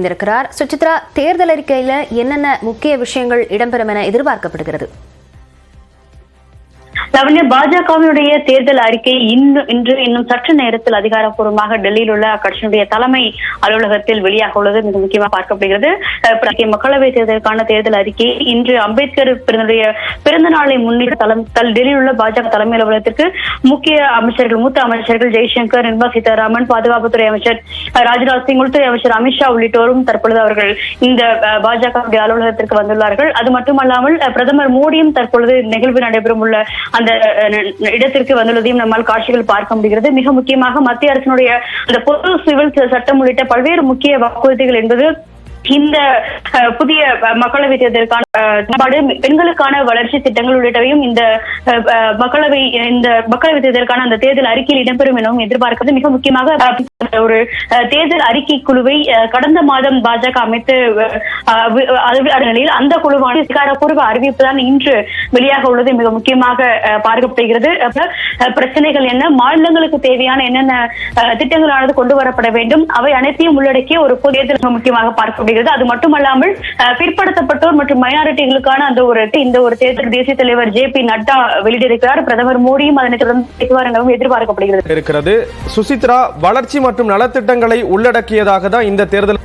இருக்கிறார். சுசித்ரா, தேர்தல் அறிக்கையில என்னென்ன முக்கிய விஷயங்கள் இடம்பெறும் என எதிர்பார்க்கப்படுகிறது? பாஜகவினுடைய தேர்தல் அறிக்கை இன்னும் சற்று நேரத்தில் அதிகாரப்பூர்வமாக டெல்லியில் உள்ள அக்கட்சியினுடைய தலைமை அலுவலகத்தில் வெளியாக உள்ளது மிக முக்கியமாக பார்க்கப்படுகிறது. மக்களவை தேர்தலுக்கான தேர்தல் அறிக்கை இன்று அம்பேத்கர் பிறந்த நாளை முன்னிட்டு டெல்லியில் உள்ள பாஜக தலைமை அலுவலகத்திற்கு முக்கிய அமைச்சர்கள், மூத்த அமைச்சர்கள் ஜெய்சங்கர், நிர்மலா சீதாராமன், பாதுகாப்புத்துறை அமைச்சர் ராஜ்நாத் சிங், உள்துறை அமைச்சர் அமித்ஷா உள்ளிட்டோரும் தற்பொழுது அவர்கள் இந்த பாஜக அலுவலகத்திற்கு வந்துள்ளார்கள். அது மட்டுமல்லாமல் பிரதமர் மோடியும் தற்பொழுது நிகழ்வு நடைபெறும் உள்ள அந்த இடத்திற்கு வந்துள்ளதையும் நம்மால் காட்சிகள் பார்க்க முடிகிறது. மிக முக்கியமாக மத்திய அரசினுடைய அந்த பொது சிவில் சட்டம் உள்ளிட்ட பல்வேறு முக்கிய வாக்குறுதிகள் என்பது இந்த புதிய மக்களவை தேர்தலுக்கான பெண்களுக்கான வளர்ச்சி திட்டங்கள் உள்ளிட்டவையும் இந்த மக்களவை தேர்தலுக்கான அந்த தேர்தல் அறிக்கையில் இடம்பெறும் எனவும் எதிர்பார்க்கிறது. மிக முக்கியமாக ஒரு தேர்தல் அறிக்கை குழுவை கடந்த மாதம் பாஜக அமைத்து நிலையில் அந்த குழுவான அதிகாரப்பூர்வ அறிவிப்பு தான் இன்று வெளியாக உள்ளது மிக முக்கியமாக பார்க்கப்படுகிறது. பிரச்சனைகள் என்ன, மாநிலங்களுக்கு தேவையான என்னென்ன திட்டங்களானது கொண்டு வரப்பட வேண்டும், அவை அனைத்தையும் உள்ளடக்கிய ஒரு தேர்தல் மிக முக்கியமாக பார்க்கப்படுகிறது. அது மட்டுமல்லாமல் பிற்படுத்தப்பட்டோர் மற்றும் மைனாரிட்டிகளுக்கான இந்த ஒரு தேர்தல் தேசிய தலைவர் ஜே.பி. நட்டா வெளியிட்டிருக்கிறார். பிரதமர் மோடியும் அதனை தொடர்ந்து எதிர்பார்க்கப்படுகிறது. சுசித்ரா, வளர்ச்சி மற்றும் நலத்திட்டங்களை உள்ளடக்கியதாக தான் இந்த தேர்தல்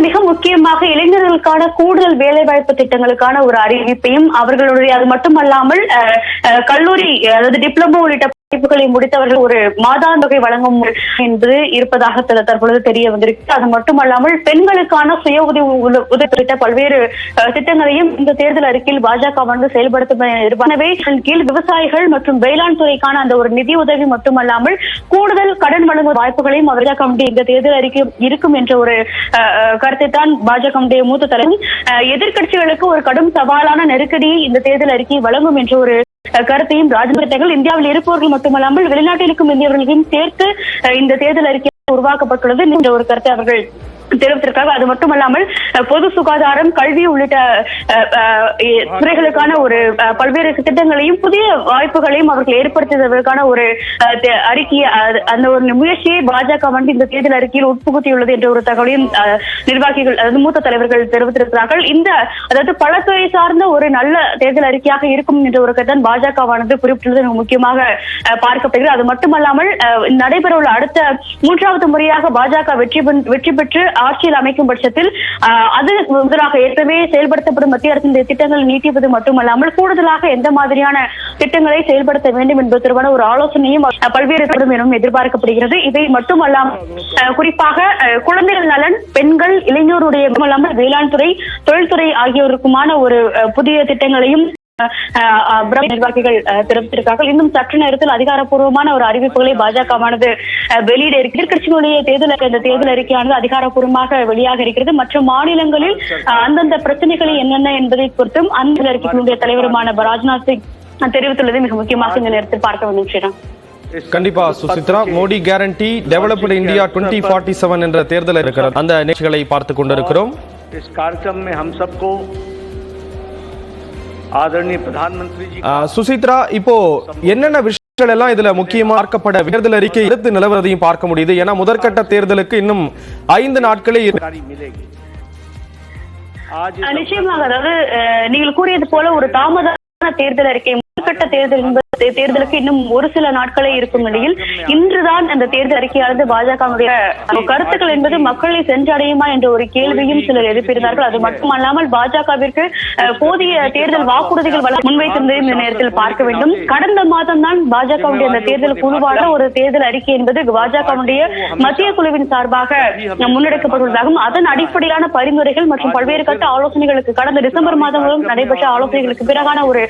மிக முக்கியமாக இளைஞர்களுக்கான கூடுதல் வேலைவாய்ப்பு திட்டங்களுக்கான ஒரு அறிவிப்பையும் அவர்களுடைய அது மட்டுமல்லாமல் கல்லூரி அதாவது டிப்ளமோ உள்ளிட்ட படிப்புகளை முடித்தவர்கள் ஒரு மாதாந்த தொகை வழங்கும் என்பது இருப்பதாக தற்பொழுது தெரிய வந்திருக்கு. அது மட்டுமல்லாமல் பெண்களுக்கான சுய உதவி உள்ளிட்ட பல்வேறு திட்டங்களையும் இந்த தேர்தல் அறிக்கையில் பாஜக செயல்படுத்தும் கீழ் விவசாயிகள் மற்றும் வேளாண் துறைக்கான அந்த ஒரு நிதி உதவி மட்டுமல்லாமல் கூடுதல் கடன் வழங்கும் வாய்ப்புகளையும் பாஜக இந்த தேர்தல் அறிக்கை இருக்கும் என்ற ஒரு கருத்தை தான் பாஜக மூத்த தலைவர் எதிர்கட்சிகளுக்கு ஒரு கடும் சவாலான நெருக்கடியை இந்த தேர்தல் அறிக்கை வழங்கும் என்ற ஒரு கருத்தையும் ராஜ்நாத் இந்தியாவில் இருப்பவர்கள் மட்டுமல்லாமல் வெளிநாட்டில் இருக்கும் இந்தியர்களையும் சேர்த்து இந்த தேர்தல் அறிக்கை உருவாக்கப்பட்டுள்ளது என்ற ஒரு கருத்தை அவர்கள் தெரிவித்திருக்காங்க. அது மட்டுமல்லாமல் பொது சுகாதாரம், கல்வி உள்ளிட்ட துறைகளுக்கான ஒரு பல்வேறு திட்டங்களையும் புதிய வாய்ப்புகளையும் அவர்கள் ஏற்படுத்துவதற்கான ஒரு அறிக்கையை அந்த ஒரு முயற்சியை பாஜக இந்த தேர்தல் அறிக்கையில் உட்புகுத்தியுள்ளது என்ற ஒரு தகவலையும் நிர்வாகிகள் அதாவது மூத்த தலைவர்கள் தெரிவித்திருக்கிறார்கள். அதாவது பலத்துறை சார்ந்த ஒரு நல்ல தேர்தல் அறிக்கையாக இருக்கும் என்ற ஒரு கருத்தான் பாஜகவானது குறிப்பிட்டுள்ளது முக்கியமாக பார்க்கப்படுகிறது. அது மட்டுமல்லாமல் நடைபெறவுள்ள அடுத்த 3வது முறையாக பாஜக வெற்றி பெற்று ஆட்சியில் அமைக்கும் பட்சத்தில் அது முதலாக ஏற்கனவே செயல்படுத்தப்படும் மத்திய அரசின் திட்டங்களை நீட்டிப்பது மட்டுமல்லாமல் கூடுதலாக எந்த மாதிரியான திட்டங்களை செயல்படுத்த வேண்டும் என்பது தொடர்பான ஒரு ஆலோசனையும் பல்வேறு எனவும் எதிர்பார்க்கப்படுகிறது. இதை மட்டுமல்லாமல் குறிப்பாக குழந்தைகள் நலன், பெண்கள், இளைஞருடைய மட்டுமல்லாமல் வேளாண் துறை, தொழில்துறை ஆகியோருக்குமான ஒரு புதிய திட்டங்களையும் நிர்வாகிகள் தெரிவித்திருக்கார்கள். இன்னும் சற்று நேரத்தில் அதிகாரப்பூர்வமான ஒரு அறிவிப்புகளை பாஜகவானது வெளியிட இருக்கு. எதிர்கட்சிகளுடைய தேர்தல் அறிக்கையானது அதிகாரப்பூர்வமாக வெளியாக இருக்கிறது. மற்ற மாநிலங்களில் அந்தந்த பிரச்சனைகளை என்னென்ன என்பதை பொறுத்தும் அந்த அறிக்கைகளுடைய தலைவருமான ராஜ்நாத் சிங் தெரிவித்துள்ளது மிக முக்கியமாக இந்த நேரத்தில் பார்க்க வேண்டும். கண்டிப்பா Suchitra, Modi guarantee developed India 2047 என்ற தேர்தல் இருக்கிறது. அந்த நிகழ்ச்சிகளை பார்த்துக் கொண்டிருக்கிறோம். சுசித்ரா, இப்போ என்னென்ன விஷயங்கள் எல்லாம் இதுல முக்கியமா பார்க்கப்பட தேர்தல் அறிக்கை எடுத்து நிலவரதையும் பார்க்க முடியுது? ஏன்னா முதற்கட்ட தேர்தலுக்கு இன்னும் 5 நாட்களே நிச்சயமாக. அதாவது நீங்கள் கூறியது போல ஒரு தாமதமான தேர்தல் அறிக்கை முதற்கட்ட தேர்தலுக்கு இன்னும் ஒரு சில நாட்களே இருக்கும் நிலையில் இன்றுதான் அந்த தேர்தல் அறிக்கையானது பாஜகவுடைய கருத்துக்கள் என்பது மக்களை சென்றடையுமா என்ற ஒரு கேள்வியும் சிலர் எழுப்பியிருந்தார்கள். அது மட்டுமல்லாமல் பாஜகவிற்கு போதிய தேர்தல் வாக்குறுதிகள் முன்வைத்திருந்ததையும் இந்த நேரத்தில் பார்க்க வேண்டும். கடந்த மாதம் தான் பாஜகவுடைய அந்த தேர்தல் குழுவான ஒரு தேர்தல் அறிக்கை என்பது பாஜகவுடைய மத்திய குழுவின் சார்பாக முன்னெடுக்கப்பட்டுள்ளதாகவும் அதன் அடிப்படையிலான பரிந்துரைகள் மற்றும் பல்வேறு கட்ட ஆலோசனைகளுக்கு கடந்த டிசம்பர் மாதம் நடைபெற்ற ஆலோசனைகளுக்கு பிறகான ஒரு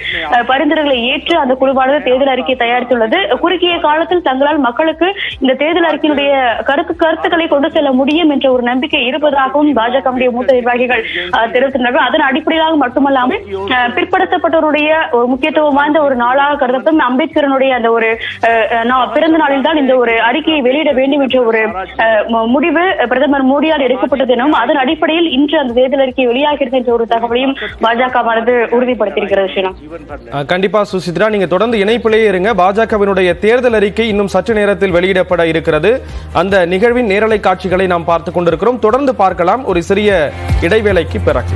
பரிந்துரைகளை ஏற்று அந்த குழுவானது தேர்தல் அறிக்கை தயாரித்துள்ளது. குறுகிய காலத்தில் தங்களால் மக்களுக்கு இந்த தேர்தல் அறிக்கையினுடைய கருத்துக்களை கொண்டு செல்ல முடியும் என்ற ஒரு நம்பிக்கை இருப்பதாகவும் பாஜக மூத்த நிர்வாகிகள் தெரிவித்துள்ளார்கள். அதன் அடிப்படையாக மட்டுமல்லாமல் பிற்படுத்தப்பட்டவருடைய ஒரு முக்கியத்துவம் வாய்ந்த ஒரு நாளாக கருதப்படும் அம்பேத்கரனுடைய அந்த ஒரு பிறந்த நாளில் தான் இந்த ஒரு அறிக்கையை வெளியிட வேண்டும் என்ற ஒரு முடிவு பிரதமர் மோடியால் எடுக்கப்பட்டது எனவும் அதன் அடிப்படையில் இன்று அந்த தேர்தல் அறிக்கை வெளியாகிறது என்ற ஒரு தகவலையும் பாஜகவானது உறுதிப்படுத்தியிருக்கிறது. கண்டிப்பா சுசித்ரா, நீங்க தொடர்ந்து இணைப்பிலேயே இருங்க. பாஜகவினுடைய தேர்தல் அறிக்கை இன்னும் சற்று நேரத்தில் வெளியிடப்பட இருக்கிறது. அந்த நிகழ்வின் நேரலை காட்சிகளை நாம் பார்த்துக் கொண்டிருக்கிறோம். தொடர்ந்து பார்க்கலாம் ஒரு சிறிய இடைவேளைக்கு பிறகு.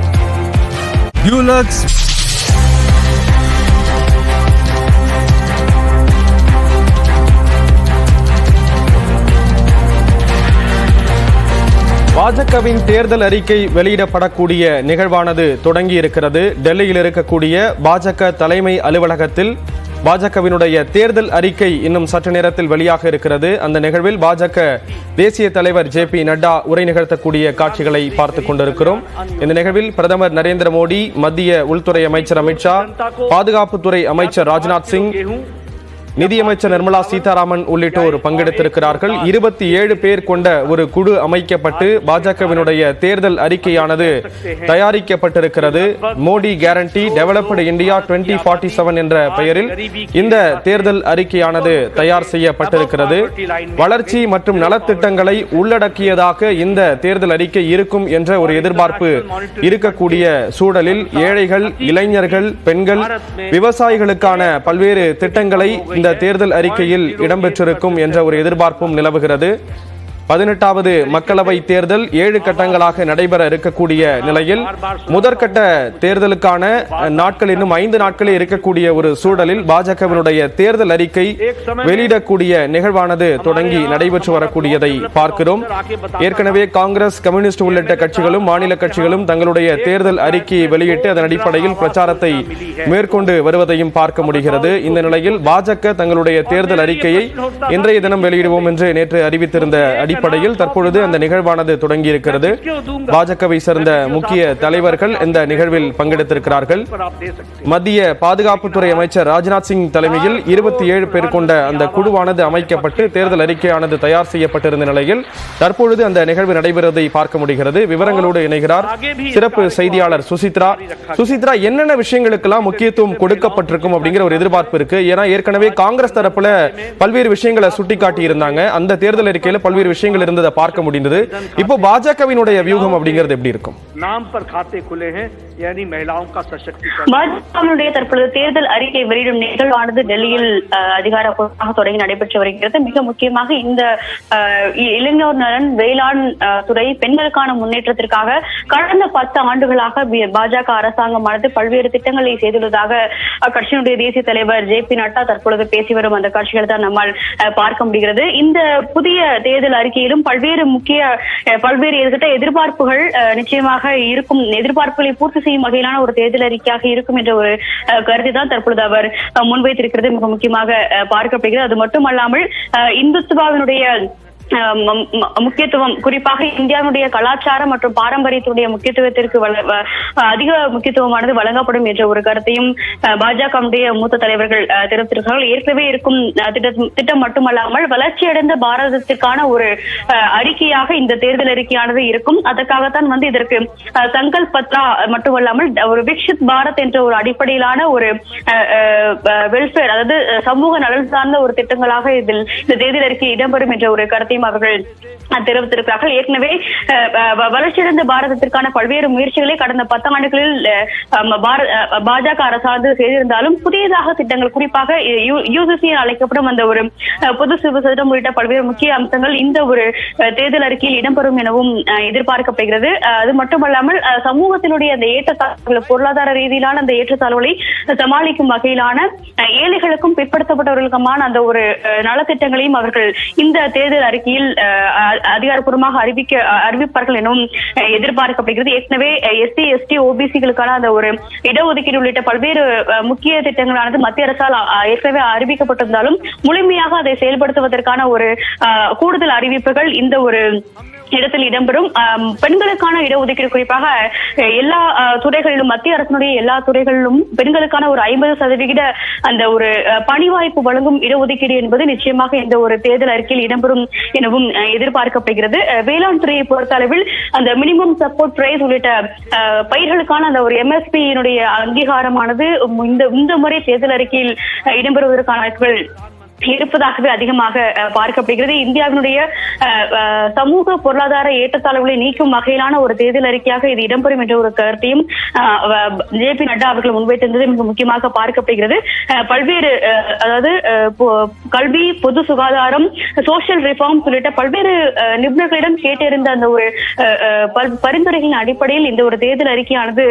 பாஜகவின் தேர்தல் அறிக்கை வெளியிடப்படக்கூடிய நிகழ்வானது தொடங்கி இருக்கிறது. டெல்லியில் இருக்கக்கூடிய பாஜக தலைமை அலுவலகத்தில் பாஜகவினுடைய தேர்தல் அறிக்கை இன்னும் சற்று நேரத்தில் வெளியாக இருக்கிறது. அந்த நிகழ்வில் பாஜக தேசிய தலைவர் JP நட்டா உரை நிகழ்த்தக்கூடிய காட்சிகளை பார்த்துக் கொண்டிருக்கிறோம். இந்த நிகழ்வில் பிரதமர் நரேந்திர மோடி, மத்திய உள்துறை அமைச்சர் அமித்ஷா, பாதுகாப்புத்துறை அமைச்சர் ராஜ்நாத் சிங், நிதியமைச்சர் நிர்மலா சீதாராமன் உள்ளிட்டோர் பங்கெடுத்திருக்கிறார்கள். 27 பேர் கொண்ட ஒரு குழு அமைக்கப்பட்டு பாஜகவினுடைய தேர்தல் அறிக்கையானது தயாரிக்கப்பட்டிருக்கிறது. மோடி கேரண்டி டெவலப்டு இந்தியா 2047 என்ற பெயரில் இந்த தேர்தல் அறிக்கையானது தயார் செய்யப்பட்டிருக்கிறது. வளர்ச்சி மற்றும் நலத்திட்டங்களை உள்ளடக்கியதாக இந்த தேர்தல் அறிக்கை இருக்கும் என்ற ஒரு எதிர்பார்ப்பு இருக்கக்கூடிய சூழலில் ஏழைகள், இளைஞர்கள், பெண்கள், விவசாயிகளுக்கான பல்வேறு திட்டங்களை இந்த தேர்தல் அறிக்கையில் இடம்பெற்றிருக்கும் என்ற ஒரு எதிர்பார்ப்பும் நிலவுகிறது. 18வது மக்களவை தேர்தல் 7 கட்டங்களாக நடைபெற இருக்கக்கூடிய நிலையில் முதற்கட்ட தேர்தலுக்கான நாட்கள் இன்னும் 5 நாட்களே இருக்கக்கூடிய ஒரு சூழலில் பாஜகவினுடைய தேர்தல் அறிக்கை வெளியிடக்கூடிய நிகழ்வானது தொடங்கி நடைபெற்று வரக்கூடியதை பார்க்கிறோம். ஏற்கனவே காங்கிரஸ், கம்யூனிஸ்ட் உள்ளிட்ட கட்சிகளும் மாநில கட்சிகளும் தங்களுடைய தேர்தல் அறிக்கையை வெளியிட்டு அதன் அடிப்படையில் பிரச்சாரத்தை மேற்கொண்டு வருவதையும் பார்க்க முடிகிறது. இந்த நிலையில் பாஜக தங்களுடைய தேர்தல் அறிக்கையை இன்றைய தினம் வெளியிடுவோம் என்று நேற்று அறிவித்திருந்த அடிப்படையில் தற்பொழுது அந்த நிகழ்வானது தொடங்கி இருக்கிறது. பாஜகவை சேர்ந்த முக்கிய தலைவர்கள் இந்த நிகழ்வில் பங்கெடுத்திருக்கிறார்கள். மத்திய பாதுகாப்புத்துறை அமைச்சர் ராஜ்நாத் சிங் தலைமையில் 27 பேர் கொண்ட அந்த குழுவானது அமைக்கப்பட்டு தேர்தல் அறிக்கையானது தயார் செய்யப்பட்டிருந்த நிலையில் தற்பொழுது அந்த நிகழ்வு நடைபெறுவதை பார்க்க முடிகிறது. விவரங்களோடு இணைகிறார் சிறப்பு செய்தியாளர் சுசித்ரா. சுசித்ரா, என்னென்ன விஷயங்களுக்கெல்லாம் முக்கியத்துவம் கொடுக்கப்பட்டிருக்கும் அப்படிங்கிற ஒரு எதிர்பார்ப்பு இருக்கு? ஏன்னா ஏற்கனவே காங்கிரஸ் தரப்புல பல்வேறு விஷயங்களை சுட்டிக்காட்டி இருந்தாங்க. அந்த தேர்தல் அறிக்கையில பல்வேறு விஷயங்கள் இருந்ததை பார்க்க முடிந்தது. இப்போ பாஜகவினுடைய வியூகம் அப்படிங்கிறது எப்படி இருக்கும்? பாஜகவினுடைய தற்பொழுது தேர்தல் அறிக்கை வெளியிடும் நிகழ்வானது டெல்லியில் அதிகாரப்பூர்வமாக தொடங்கி நடைபெற்று வருகிறது. மிக முக்கியமாக இந்த இளைஞர் நலன், வேளாண் துறை, பெண்களுக்கான முன்னேற்றத்திற்காக கடந்த 10 ஆண்டுகளாக பாஜக அரசாங்கமானது பல்வேறு திட்டங்களை செய்துள்ளதாக கட்சியினுடைய தேசிய தலைவர் JP நட்டா தற்பொழுது பேசி வரும் அந்த காட்சிகளை தான் நம்மால் பார்க்க முடிகிறது. இந்த புதிய தேர்தல் அறிக்கையிலும் பல்வேறு எதிர்பார்ப்புகள் நிச்சயமாக இருக்கும். எதிர்பார்ப்புகளை பூர்த்தி செய்யும் வகையிலான ஒரு தேர்தல் அறிக்கையாக இருக்கும் என்ற ஒரு கருத்தை தான் தற்பொழுது அவர் முன்வைத்திருக்கிறது மிக முக்கியமாக பார்க்கப்படுகிறது. அது மட்டுமல்லாமல் இந்துத்துவாவினுடைய முக்கியத்துவம், குறிப்பாக இந்தியாவுடைய கலாச்சாரம் மற்றும் பாரம்பரியத்துடைய முக்கியத்துவத்திற்கு அதிக முக்கியத்துவமானது வழங்கப்படும் என்ற ஒரு கருத்தையும் பாஜகவுடைய மூத்த தலைவர்கள் தெரிவித்திருக்கிறார்கள். ஏற்கனவே இருக்கும் திட்டம் மட்டுமல்லாமல் வளர்ச்சியடைந்த பாரதத்திற்கான ஒரு அறிக்கையாக இந்த தேர்தல் அறிக்கையானது இருக்கும். அதற்காகத்தான் இதற்கு சங்கல்ப் பத்ரா மட்டுமல்லாமல் ஒரு விக்ஷித் பாரத் என்ற ஒரு அடிப்படையிலான ஒரு வெல்ஃபேர், அதாவது சமூக நலன் சார்ந்த ஒரு திட்டங்களாக இதில் இந்த தேர்தல் அறிக்கை இடம்பெறும் என்ற ஒரு கருத்தை அவர்கள் தெரிவித்திருக்கிறார்கள். ஏற்கனவே வளர்ச்சியடைந்த பாரதத்திற்கான பல்வேறு முயற்சிகளை கடந்த 10 ஆண்டுகளில் பாஜக அரசானது செய்திருந்தாலும் புதியதாக திட்டங்கள், குறிப்பாக UCC அழைக்கப்படும் அந்த ஒரு பொது சிவு சட்டம் உள்ளிட்ட பல்வேறு முக்கிய அம்சங்கள் இந்த ஒரு தேர்தல் அறிக்கையில் இடம்பெறும் எனவும் எதிர்பார்க்கப்படுகிறது. அது மட்டுமல்லாமல் சமூகத்தினுடைய அந்த ஏற்றத்தாழ்வுகளை, பொருளாதார ரீதியிலான அந்த ஏற்றத்தாழ்வுகளை சமாளிக்கும் வகையிலான ஏழைகளுக்கும் பிற்படுத்தப்பட்டவர்களுக்குமான அந்த ஒரு நலத்திட்டங்களையும் அவர்கள் இந்த தேர்தல் அறிக்கையில் அதிகாரப்பூர்வமாக அறிவிப்பார்கள் எனவும் எதிர்பார்க்கப்படுகிறது. ஏற்கனவே SC, ST, OBC-களுக்கான அந்த ஒரு இடஒதுக்கீடு உள்ளிட்ட பல்வேறு முக்கிய திட்டங்களானது மத்திய அரசால் ஏற்கனவே அறிவிக்கப்பட்டிருந்தாலும் முழுமையாக அதை செயல்படுத்துவதற்கான ஒரு கூடுதல் அறிவிப்புகள் இந்த ஒரு இடத்தில் இடம்பெறும். பெண்களுக்கான இடஒதுக்கீடு, குறிப்பாக எல்லா துறைகளிலும், மத்திய அரசினுடைய எல்லா துறைகளிலும் பெண்களுக்கான ஒரு 50% அந்த ஒரு பணி வாய்ப்பு வழங்கும் இடஒதுக்கீடு என்பது நிச்சயமாக இந்த ஒரு தேர்தல் அறிக்கையில் இடம்பெறும் எனவும் எதிர்பார்க்கப்படுகிறது. வேளாண் துறையை பொறுத்த அளவில் அந்த மினிமம் சப்போர்ட் பிரைஸ் உள்ளிட்ட பயிர்களுக்கான அந்த ஒரு MSP-யினுடைய அங்கீகாரமானது இந்த முறை தேர்தல் அறிக்கையில் இடம்பெறுவதற்கான வாய்ப்புகள் இருப்பதாகவே அதிகமாக பார்க்கப்படுகிறது. இந்தியாவினுடைய சமூக பொருளாதார ஏற்றத்தாழ்வுகளை நீக்கும் வகையிலான ஒரு தேர்தல் அறிக்கையாக இது இடம்பெறும் என்ற ஒரு கருத்தையும் JP நட்டா அவர்கள் முன்வைத்திருந்தது மிக முக்கியமாக பார்க்கப்படுகிறது. பல்வேறு அதாவது கல்வி, பொது சுகாதாரம், சோசியல் ரிஃபார்ம்ஸ் உள்ளிட்ட பல்வேறு நிபுணர்களிடம் கேட்டிருந்த அந்த ஒரு பரிந்துரைகளின் அடிப்படையில் இந்த ஒரு தேர்தல் அறிக்கையானது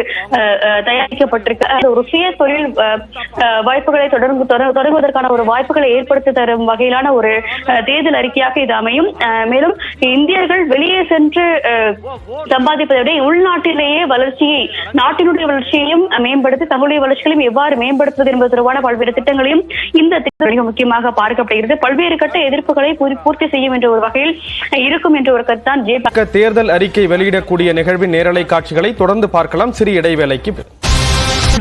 தயாரிக்கப்பட்டிருக்கு. ஒரு சுய தொழில் வாய்ப்புகளை தொடங்குவதற்கான ஒரு வாய்ப்புகளை ஏற்படுத்த தரும் வகையிலான ஒரு தேர்தல் அறிக்கையாக இது அமையும். மேலும் இந்தியர்கள் வெளியே சென்று சம்பாதிப்பதை விட உள்நாட்டிலேயே வளர்ச்சியை, நாட்டினுடைய வளர்ச்சியையும் மேம்படுத்தி தங்களுடைய வளர்ச்சிகளையும் எவ்வாறு மேம்படுத்துவது என்பது தொடர்பான பல்வேறு திட்டங்களையும் இந்த திட்டம் மிக முக்கியமாக பார்க்கப்படுகிறது. பல்வேறு கட்ட எதிர்ப்புகளை பூர்த்தி செய்யும் என்ற ஒரு வகையில் இருக்கும் என்ற ஒரு கருத்தான் JP. தேர்தல் அறிக்கை வெளியிடக்கூடிய நிகழ்வின் நேரலை காட்சிகளை தொடர்ந்து பார்க்கலாம். சிறிய இடைவேளைக்கு